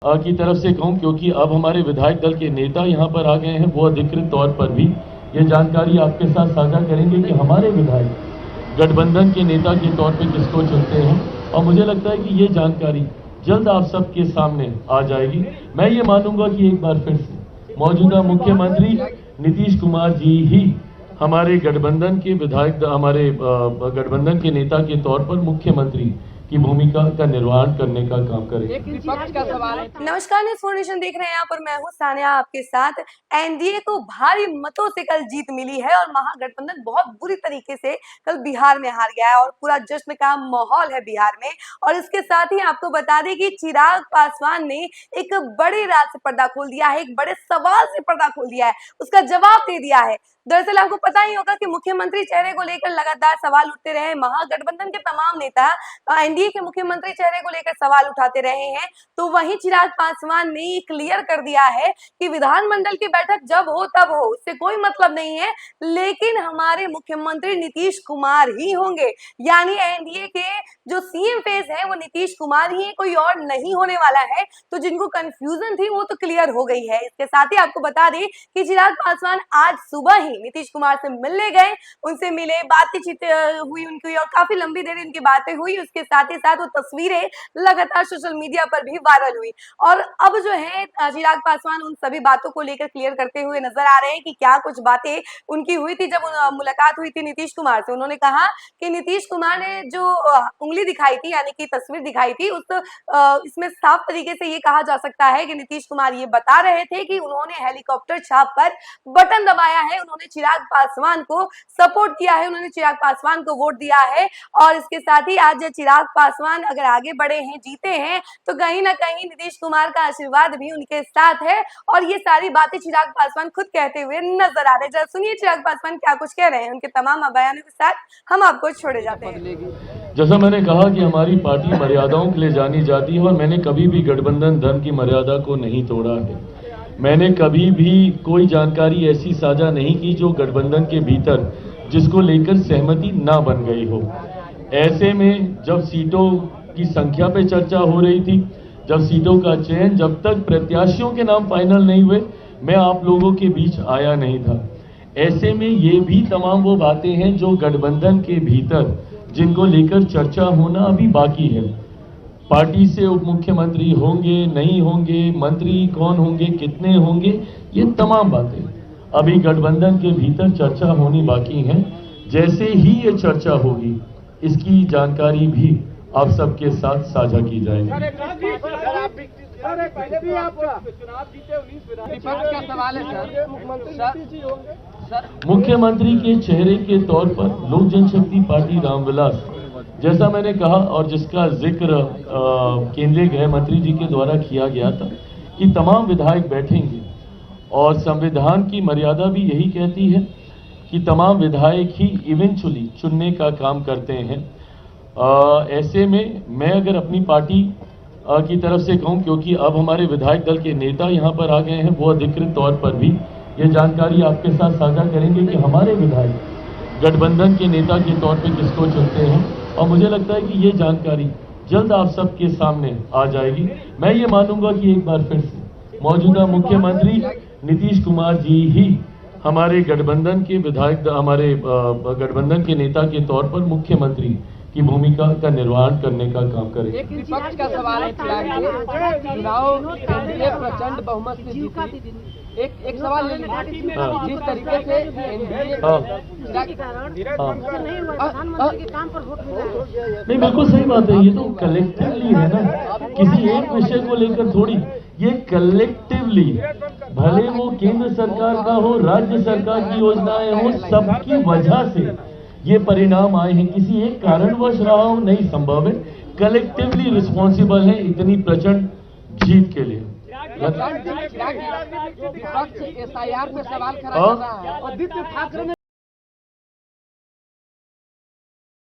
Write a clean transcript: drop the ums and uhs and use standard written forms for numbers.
की तरफ से कहूं, क्योंकि अब हमारे विधायक दल के नेता यहां पर आ गए हैं, वो अधिकृत तौर पर भी ये जानकारी आपके साथ साझा करेंगे कि हमारे विधायक गठबंधन के नेता के तौर पे किसको चुनते हैं। और मुझे लगता है कि ये जानकारी जल्द आप सबके सामने आ जाएगी। मैं ये मानूंगा कि एक बार फिर से मौजूदा मुख्यमंत्री नीतीश कुमार जी ही हमारे गठबंधन के विधायक, हमारे गठबंधन के नेता के तौर पर मुख्यमंत्री की भूमिका का निर्वहन करने का काम करें। विपक्ष का सवाल है। नमस्कार, न्यूज़ 4 नेशन देख रहे हैं आप और मैं हूं सानिया आपके साथ। एनडीए को भारी मतों से कल जीत मिली है और महागठबंधन बहुत बुरी तरीके से कल बिहार में हार गया है और पूरा जश्न का माहौल है बिहार में। और इसके साथ ही आपको बता दें कि चिराग पासवान ने एक बड़े राज से पर्दा खोल दिया है, एक बड़े सवाल से पर्दा खोल दिया है, उसका जवाब दे दिया है। दरअसल आपको पता ही होगा कि मुख्यमंत्री चेहरे को लेकर लगातार सवाल उठते रहे, महागठबंधन के तमाम नेता एनडीए के मुख्यमंत्री चेहरे को लेकर सवाल उठाते रहे हैं। तो वहीं चिराग पासवान ने क्लियर कर दिया है कि विधानमंडल की बैठक जब हो तब हो, उससे कोई मतलब नहीं है, लेकिन हमारे मुख्यमंत्री नीतीश कुमार ही होंगे। यानी एनडीए के जो सीएम फेस है वो नीतीश कुमार ही है, कोई और नहीं होने वाला है। तो जिनको कंफ्यूजन थी वो तो क्लियर हो गई है। इसके साथ ही आपको बता दें कि चिराग पासवान आज सुबह ही नीतीश कुमार से मिलने गए, उनसे मिले, बातचीत हुई उनकी और काफी लंबी देर उनकी बातें हुई। उसके साथ ही साथ वो तस्वीरें लगातार सोशल मीडिया पर भी वायरल हुई। और अब जो है चिराग पासवान उन सभी बातों को लेकर क्लियर करते हुए नजर आ रहे हैं कि क्या कुछ बातें उनकी हुई थी जब मुलाकात हुई थी नीतीश कुमार से। उन्होंने कहा कि नीतीश कुमार ने जो उंगली दिखाई थी, यानी कि तस्वीर दिखाई थी, इसमें साफ तरीके से ये कहा जा सकता है कि नीतीश कुमार ये बता रहे थे कि उन्होंने हेलीकॉप्टर छाप पर बटन दबाया है, उन्होंने चिराग पासवान को सपोर्ट किया है, उन्होंने चिराग पासवान को वोट दिया है। और इसके साथ ही आज चिराग पासवान अगर आगे बढ़े हैं, जीते हैं, तो कहीं ना कहीं नीतीश कुमार का आशीर्वाद भी उनके साथ है। और ये सारी बातें चिराग पासवान खुद कहते हुए नजर आ रहे हैं। जरा सुनिए चिराग पासवान क्या कुछ कह रहे हैं। उनके तमाम बयानों के साथ हम आपको छोड़े जाते हैं। जैसा मैंने कहा कि हमारी पार्टी मर्यादाओं के लिए जानी जाती है और मैंने कभी भी गठबंधन धर्म की मर्यादा को नहीं तोड़ा है। मैंने कभी भी कोई जानकारी ऐसी साझा नहीं की जो गठबंधन के भीतर जिसको लेकर सहमति ना बन गई हो। ऐसे में जब सीटों की संख्या पे चर्चा हो रही थी, जब सीटों का चयन, जब तक प्रत्याशियों के नाम फाइनल नहीं हुए, मैं आप लोगों के बीच आया नहीं था। ऐसे में ये भी तमाम वो बातें हैं जो गठबंधन के भीतर जिनको लेकर चर्चा होना अभी बाकी है। पार्टी से उप मुख्यमंत्री होंगे नहीं होंगे, मंत्री कौन होंगे, कितने होंगे, ये तमाम बातें अभी गठबंधन के भीतर चर्चा होनी बाकी है। जैसे ही ये चर्चा होगी इसकी जानकारी भी आप सबके साथ साझा की जाएगी। मुख्यमंत्री के चेहरे के तौर पर लोक जनशक्ति पार्टी रामविलास, जैसा मैंने कहा और जिसका जिक्र केंद्रीय गृह मंत्री जी के द्वारा किया गया था कि तमाम विधायक बैठेंगे और संविधान की मर्यादा भी यही कहती है कि तमाम विधायक ही इवेंचुअली चुनने का काम करते हैं। ऐसे में मैं अगर अपनी पार्टी की तरफ से कहूं, क्योंकि अब हमारे विधायक दल के नेता यहां पर आ गए हैं, वो अधिकृत तौर पर भी ये जानकारी आपके साथ साझा करेंगे कि हमारे विधायक गठबंधन के नेता के तौर पे किसको चुनते हैं। और मुझे लगता है कि ये जानकारी जल्द आप सबके सामने आ जाएगी। मैं ये मानूंगा कि एक बार फिर से मौजूदा मुख्यमंत्री नीतीश कुमार जी ही हमारे गठबंधन के विधायक, हमारे गठबंधन के नेता के तौर पर मुख्यमंत्री की भूमिका का निर्वहन करने का काम करें। विपक्ष का सवाल है चुनाव एनडीए प्रचंड बहुमत से जीती। एक सवाल ले लीजिए, जिस तरीके से एनडीए नहीं, बिल्कुल सही बात है। ये तो कलेक्टिवली है ना, किसी एक विषय को लेकर थोड़ी, ये कलेक्टिवली, भले वो केंद्र सरकार का हो, राज्य सरकार की योजनाएं हो, सबकी वजह से ये परिणाम आए हैं। किसी एक कारणवश रहा हो नहीं संभव है, कलेक्टिवली रिस्पॉन्सिबल है इतनी प्रचंड जीत के लिए। विपक्ष एसआईआर पे सवाल खड़ा कर रहा है।